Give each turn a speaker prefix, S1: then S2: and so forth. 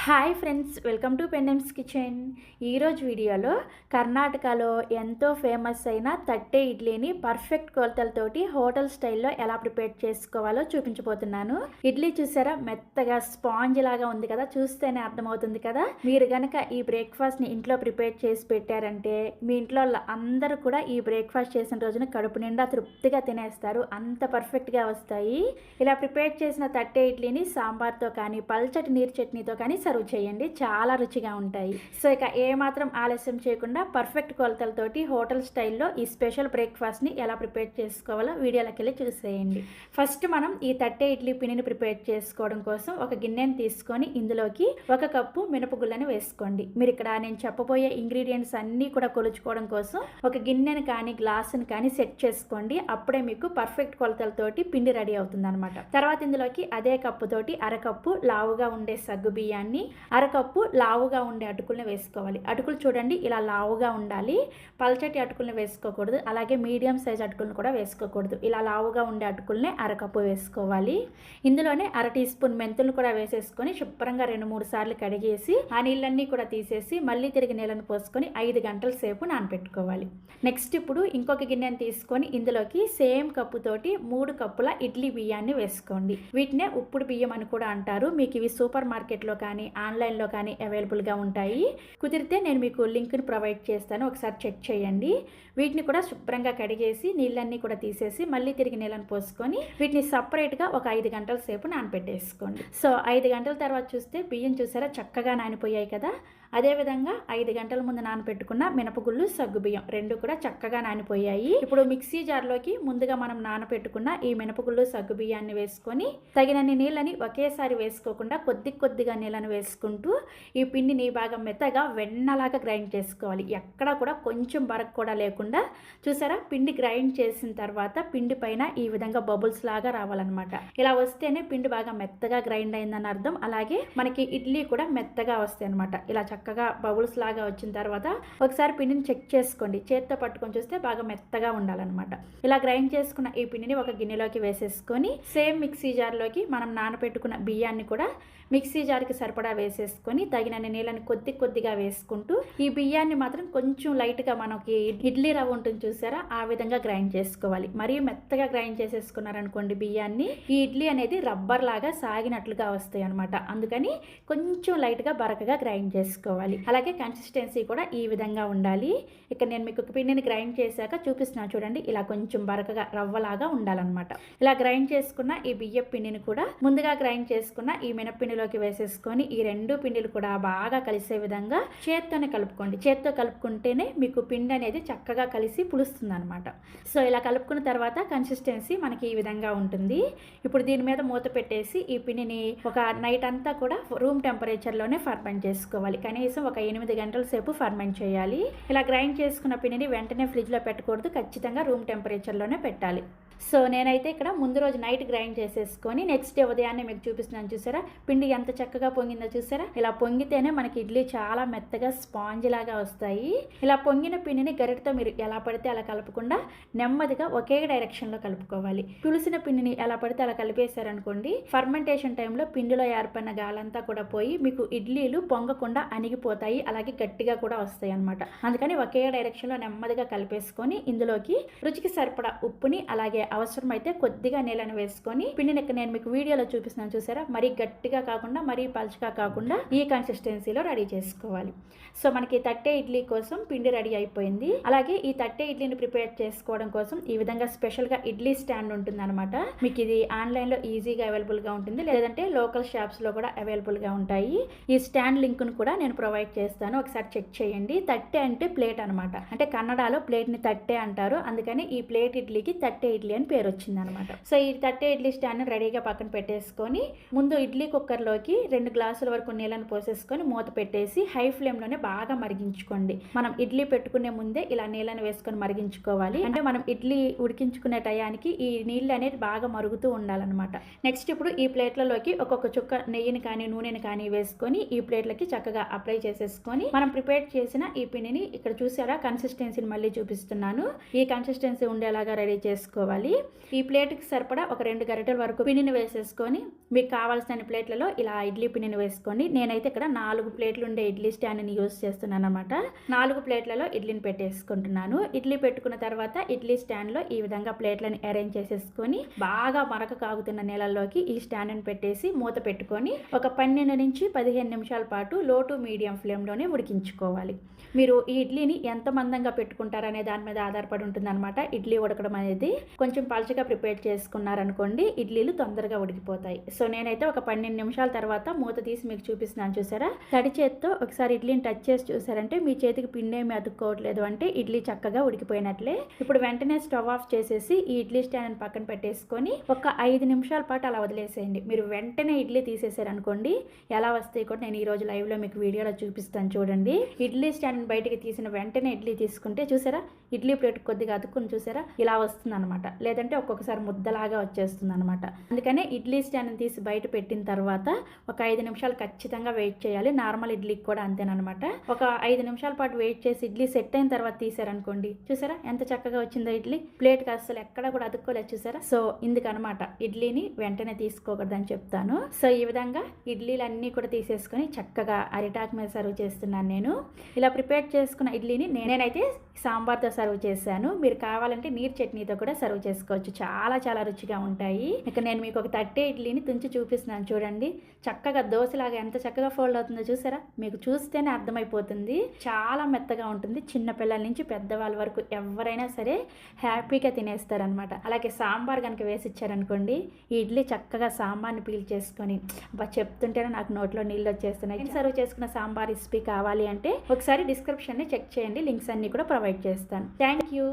S1: Hi friends, welcome to Pendems kitchen. ఈరోజు వీడియోలో కర్ణాటకలో ఎంతో ఫేమస్ అయిన తట్టె ఇడ్లీని పర్ఫెక్ట్ కొలతలతోటి హోటల్ స్టైల్లో ఎలా ప్రిపేర్ చేసుకోవాలో చూపించబోతున్నాను. ఇడ్లీ చూసారా, మెత్తగా స్పాంజ్ లాగా ఉంది కదా, చూస్తేనే అర్థమవుతుంది కదా. మీరు గనక ఈ బ్రేక్ఫాస్ట్ని ఇంట్లో ప్రిపేర్ చేసి పెట్టారంటే మీ ఇంట్లో అందరూ కూడా ఈ బ్రేక్ఫాస్ట్ చేసిన రోజున కడుపు నిండా తృప్తిగా తినేస్తారు. అంత పర్ఫెక్ట్గా వస్తాయి. ఇలా ప్రిపేర్ చేసిన తట్టె ఇడ్లీని సాంబార్తో కానీ పల్చటి నీరు చట్నీతో కానీ సర్వ్ చేయండి, చాలా రుచిగా ఉంటాయి. సో ఇక ఏమాత్రం ఆలస్యం చేయకుండా పర్ఫెక్ట్ కొలతలతోటి హోటల్ స్టైల్లో ఈ స్పెషల్ బ్రేక్ఫాస్ట్ని ఎలా ప్రిపేర్ చేసుకోవాలో వీడియోలోకి వెళ్ళి చూసేయండి. ఫస్ట్ మనం ఈ తట్టె ఇడ్లీ పిండిని ప్రిపేర్ చేసుకోవడం కోసం ఒక గిన్నెని తీసుకొని ఇందులోకి 1 కప్పు మినపగుళ్ళని వేసుకోండి. మీరు ఇక్కడ నేను చెప్పబోయే ఇంగ్రీడియంట్స్ అన్నీ కూడా కొలుచుకోవడం కోసం ఒక గిన్నెని కానీ గ్లాసుని కానీ సెట్ చేసుకోండి. అప్పుడే మీకు పర్ఫెక్ట్ కొలతలతోటి పిండి రెడీ అవుతుంది అనమాట. తర్వాత ఇందులోకి అదే కప్పుతోటి 1/2 కప్పు లావుగా ఉండే సగ్గు బియ్యాన్ని, 1/2 కప్పు లావుగా ఉండే అటుకుల్ని వేసుకోవాలి. అటుకులు చూడండి ఇలా లావుగా ఉండాలి, పల్చటి అటుకుల్ని వేసుకోకూడదు, అలాగే మీడియం సైజ్ అటుకుల్ని కూడా వేసుకోకూడదు. ఇలా లావుగా ఉండే అటుకుల్ని 1/2 కప్పు వేసుకోవాలి. ఇందులోనే 1/2 టీ స్పూన్ మెంతులను కూడా వేసేసుకొని శుభ్రంగా 2-3 సార్లు కడిగేసి ఆ నీళ్ళన్నీ కూడా తీసేసి మళ్ళీ తిరిగి నీళ్ళని పోసుకొని 5 గంటల సేపు నానపెట్టుకోవాలి. నెక్స్ట్ ఇప్పుడు ఇంకొక గిన్నెని తీసుకొని ఇందులోకి సేమ్ కప్పుతోటి 3 కప్పుల ఇడ్లీ బియ్యాన్ని వేసుకోండి. వీటినే ఉప్పుడు బియ్యం అని కూడా అంటారు. మీకు ఇవి సూపర్ మార్కెట్లో కానీ ఆన్లైన్లో కానీ అవైలబుల్గా ఉంటాయి. కుదిరితే నేను మీకు లింక్ని ప్రొవైడ్ చేస్తాను, ఒకసారి చెక్ చేయండి. వీటిని కూడా శుభ్రంగా కడిగేసి నీళ్ళన్నీ కూడా తీసేసి మళ్ళీ తిరిగి నీళ్ళని పోసుకొని వీటిని సపరేట్గా ఒక 5 గంటల సేపు నానబెట్టేసుకోండి. సో 5 గంటల తర్వాత చూస్తే బియ్యం చూసారా చక్కగా నానిపోయాయి కదా. అదేవిధంగా 5 గంటల ముందు నానబెట్టుకున్న మినపగుళ్ళు, సగ్గు బియ్యం రెండు కూడా చక్కగా నానిపోయాయి. ఇప్పుడు మిక్సీ జార్లోకి ముందుగా మనం నానబెట్టుకున్న ఈ మినపగుళ్ళు, సగ్గు బియ్యాన్ని వేసుకొని తగినన్ని నీళ్ళని ఒకేసారి వేసుకోకుండా కొద్దిగా నీళ్ళని వేసుకుంటూ ఈ పిండిని బాగా మెత్తగా వెన్నలాగా గ్రైండ్ చేసుకోవాలి. ఎక్కడ కూడా కొంచెం బరక్ కూడా లేకుండా చూసారా, పిండి గ్రైండ్ చేసిన తర్వాత పిండి పైన ఈ విధంగా బబుల్స్ లాగా రావాలన్నమాట. ఇలా వస్తేనే పిండి బాగా మెత్తగా గ్రైండ్ అయిందని అర్థం. అలాగే మనకి ఇడ్లీ కూడా మెత్తగా వస్తాయి అనమాట. ఇలా చక్కగా బబుల్స్ లాగా వచ్చిన తర్వాత ఒకసారి పిండిని చెక్ చేసుకోండి, చేత్తో పట్టుకొని చూస్తే బాగా మెత్తగా ఉండాలన్నమాట. ఇలా గ్రైండ్ చేసుకున్న ఈ పిండిని ఒక గిన్నెలోకి వేసేసుకొని సేమ్ మిక్సీ జార్లోకి మనం నానబెట్టుకున్న బియ్యాన్ని కూడా మిక్సీ జార్కి సరిపడా వేసేసుకొని తగినన్ని నీళ్ళని కొద్దిగా వేసుకుంటూ ఈ బియ్యాన్ని మాత్రం కొంచెం లైట్గా మనకి ఇడ్లీ రవ్వ ఉంటుంది చూసారా, ఆ విధంగా గ్రైండ్ చేసుకోవాలి. మరీ మెత్తగా గ్రైండ్ చేసేసుకున్నారనుకోండి బియ్యాన్ని, ఈ ఇడ్లీ అనేది రబ్బర్ లాగా సాగినట్లుగా వస్తాయి అనమాట. అందుకని కొంచెం లైట్గా బరకగా గ్రైండ్ చేసుకోవాలి. అలాగే కన్సిస్టెన్సీ కూడా ఈ విధంగా ఉండాలి. ఇక్కడ నేను మీకు పిండిని గ్రైండ్ చేశాక చూపిస్తున్నాను చూడండి, ఇలా కొంచెం బరకగా రవ్వలాగా ఉండాలన్నమాట. ఇలా గ్రైండ్ చేసుకున్న ఈ బియ్యం పిండిని కూడా ముందుగా గ్రైండ్ చేసుకున్న ఈ మినప్పిండిలోకి వేసేసుకొని ఈ 2 పిండిలు కూడా బాగా కలిసే విధంగా చేత్తోనే కలుపుకోండి. చేత్తో కలుపుకుంటేనే మీకు పిండి అనేది చక్కగా కలిసి పులుస్తుంది అనమాట. సో ఇలా కలుపుకున్న తర్వాత కన్సిస్టెన్సీ మనకి ఈ విధంగా ఉంటుంది. ఇప్పుడు దీని మీద మూత పెట్టేసి ఈ పిండిని ఒక నైట్ అంతా కూడా రూమ్ టెంపరేచర్లోనే ఫర్మెంట్ చేసుకోవాలి. కనీసం ఒక 8 గంటల సేపు ఫర్మెంట్ చేయాలి. ఇలా గ్రైండ్ చేసుకున్న పిండిని వెంటనే ఫ్రిడ్జ్లో పెట్టకూడదు, ఖచ్చితంగా రూమ్ టెంపరేచర్లోనే పెట్టాలి. సో నేనైతే ఇక్కడ ముందు రోజు నైట్ గ్రైండ్ చేసేసుకొని నెక్స్ట్ డే ఉదయాన్నే మీకు చూపిస్తున్నాను చూసారా, పిండి ఎంత చక్కగా పొంగిందో చూసారా. ఇలా పొంగితేనే మనకి ఇడ్లీ చాలా మెత్తగా స్పాంజ్ లాగా వస్తాయి. ఇలా పొంగిన పిండిని గరిటతో మీరు ఎలా పడితే అలా కలపకుండా నెమ్మదిగా ఒకే డైరెక్షన్లో కలుపుకోవాలి. పులిసిన పిండిని ఎలా పడితే అలా కలిపేశారనుకోండి, ఫర్మెంటేషన్ టైంలో పిండిలో ఏర్పడిన గాలంతా కూడా పోయి మీకు ఇడ్లీలు పొంగకుండా అణిగిపోతాయి, అలాగే గట్టిగా కూడా వస్తాయి అనమాట. అందుకని ఒకే డైరెక్షన్లో నెమ్మదిగా కలిపేసుకొని ఇందులోకి రుచికి సరిపడా ఉప్పుని అలాగే అవసరమైతే కొద్దిగా నీళ్ళని వేసుకొని పిండిని నేను మీకు వీడియోలో చూపిస్తున్నాను చూసారా, మరీ గట్టిగా కాకుండా మరీ పల్చగా కాకుండా ఈ కన్సిస్టెన్సీలో రెడీ చేసుకోవాలి. సో మనకి తట్టె ఇడ్లీ కోసం పిండి రెడీ అయిపోయింది. అలాగే ఈ తట్టె ఇడ్లీని ప్రిపేర్ చేసుకోవడం కోసం ఈ విధంగా స్పెషల్గా ఇడ్లీ స్టాండ్ ఉంటుంది అనమాట. మీకు ఇది ఆన్లైన్లో ఈజీగా అవైలబుల్గా ఉంటుంది, లేదంటే లోకల్ షాప్స్లో కూడా అవైలబుల్గా ఉంటాయి. ఈ స్టాండ్ లింక్ను కూడా నేను ప్రొవైడ్ చేస్తాను, ఒకసారి చెక్ చేయండి. తట్టె అంటే ప్లేట్ అనమాట. అంటే కన్నడలో ప్లేట్ని తట్టె అంటారు, అందుకని ఈ ప్లేట్ ఇడ్లీకి తట్టె ఇడ్లీ అని పేరు వచ్చింది అనమాట. సో ఈ తట్టె ఇడ్లీ స్టాండ్ రెడీగా పక్కన పెట్టేసుకొని ముందు ఇడ్లీ కుక్కర్లోకి 2 గ్లాసుల వరకు నీళ్ళని పోసేసుకొని మూత పెట్టేసి హై ఫ్లేమ్లోనే బాగా మరిగించుకోండి. మనం ఇడ్లీ పెట్టుకునే ముందే ఇలా నీళ్ళని వేసుకొని మరిగించుకోవాలి. అంటే మనం ఇడ్లీ ఉడికించుకునే టయానికి ఈ నీళ్ళు అనేది బాగా మరుగుతూ ఉండాలన్నమాట. నెక్స్ట్ ఇప్పుడు ఈ ప్లేట్లలోకి ఒక్కొక్క చుక్క నెయ్యిని కానీ నూనెని కానీ వేసుకొని ఈ ప్లేట్లకి చక్కగా అప్లై చేసేసుకొని మనం ప్రిపేర్ చేసిన ఈ పిండిని ఇక్కడ చూసారా కన్సిస్టెన్సీని మళ్ళీ చూపిస్తున్నాను, ఈ కన్సిస్టెన్సీ ఉండేలాగా రెడీ చేసుకోవాలి. వేసుకోవాలి. ఈ ప్లేట్కి సరిపడా ఒక 2 గరిటెల వరకు పిండిని వేసేసుకొని మీకు కావాల్సిన ప్లేట్లలో ఇలా ఇడ్లీ పిండిని వేసుకోండి. నేనైతే ఇక్కడ 4 ప్లేట్లు ఉండే ఇడ్లీ స్టాండ్ని యూజ్ చేస్తున్నాను అనమాట. 4 ప్లేట్లలో ఇడ్లీని పెట్టేసుకుంటున్నాను. ఇడ్లీ పెట్టుకున్న తర్వాత ఇడ్లీ స్టాండ్లో ఈ విధంగా ప్లేట్లను అరేంజ్ చేసేసుకొని బాగా మరక కాగుతున్న నీళ్ళల్లోకి ఈ స్టాండ్ని పెట్టేసి మూత పెట్టుకొని ఒక 12 నుంచి 15 నిమిషాల పాటు లో టు మీడియం ఫ్లేమ్లోనే ఉడికించుకోవాలి. మీరు ఈ ఇడ్లీని ఎంత మందంగా పెట్టుకుంటారనే దాని మీద ఆధారపడి ఉంటుందన్నమాట. ఇడ్లీ ఉడకడం అనేది కొంచెం పలచగా ప్రిపేర్ చేసుకున్నారనుకోండి ఇడ్లీలు తొందరగా ఉడికిపోతాయి. సో నేనైతే ఒక 12 నిమిషాల తర్వాత మూత తీసి మీకు చూపిస్తున్నాను. చూసారా, తడి చేతితో ఒకసారి ఇడ్లీని టచ్ చేసి చూసారంటే మీ చేతికి పిండి ఏమి అతుక్కోవట్లేదు అంటే ఇడ్లీ చక్కగా ఉడికిపోయినట్లే. ఇప్పుడు వెంటనే స్టవ్ ఆఫ్ చేసేసి ఈ ఇడ్లీ స్టాండ్ పక్కన పెట్టేసుకొని ఒక 5 నిమిషాల పాటు అలా వదిలేసేయండి. మీరు వెంటనే ఇడ్లీ తీసేసారనుకోండి ఎలా వస్తాయి కూడా నేను ఈ రోజు లైవ్ లో మీకు వీడియోలో చూపిస్తాను చూడండి. ఇడ్లీ స్టాండ్ బయటికి తీసిన వెంటనే ఇడ్లీ తీసుకుంటే చూసారా ఇడ్లీ ప్లేట్ కొద్దిగా అతుక్కుని చూసారా ఇలా వస్తుంది అనమాట. లేదంటే ఒక్కొక్కసారి ముద్దలాగా వచ్చేస్తుంది అనమాట. అందుకనే ఇడ్లీ స్టాండ్ తీసి బయట పెట్టిన తర్వాత ఒక 5 నిమిషాలు ఖచ్చితంగా వెయిట్ చేయాలి. నార్మల్ ఇడ్లీకి కూడా అంతేనమాట. ఒక 5 నిమిషాల పాటు వెయిట్ చేసి ఇడ్లీ సెట్ అయిన తర్వాత తీసారనుకోండి చూసారా ఎంత చక్కగా వచ్చిందో ఇడ్లీ. ప్లేట్కి అసలు ఎక్కడ కూడా అతుక్కోలేదు చూసారా. సో ఇందుకనమాట ఇడ్లీని వెంటనే తీసుకోకూడదని చెప్తాను. సో ఈ విధంగా ఇడ్లీలన్నీ కూడా తీసేసుకొని చక్కగా అరిటాకు మీద సర్వ్ చేస్తున్నాను నేను. ఇలా ప్రిపేర్ చేసుకున్న ఇడ్లీని నేనైతే సాంబార్తో సర్వ్ చేశాను. మీరు కావాలంటే నీరు చట్నీతో కూడా సర్వ్ చేసుకోవచ్చు. చాలా చాలా రుచిగా ఉంటాయి. ఇక నేను మీకు ఒక తట్టే ఇడ్లీని తుంచి చూపిస్తున్నాను చూడండి. చక్కగా దోశలాగా ఎంత చక్కగా ఫోల్డ్ అవుతుందో చూసారా. మీకు చూస్తేనే అర్థమైపోతుంది. చాలా మెత్తగా ఉంటుంది. చిన్న పిల్లల నుంచి పెద్దవాళ్ళ వరకు ఎవరైనా సరే హ్యాపీగా తినేస్తారనమాట. అలాగే సాంబార్ కనుక వేసి ఇచ్చారనుకోండి ఈ ఇడ్లీ చక్కగా సాంబార్ని పీల్ చేసుకొని చెప్తుంటేనే నాకు నోట్లో నీళ్ళు వచ్చేస్తున్నాయి. సర్వ్ చేసుకున్న సాంబార్ రెసిపీ కావాలి అంటే ఒకసారి డిస్క్రిప్షన్ని చెక్ చేయండి. లింక్స్ అన్ని కూడా ప్రొవైడ్ చేస్తాను. Thank you.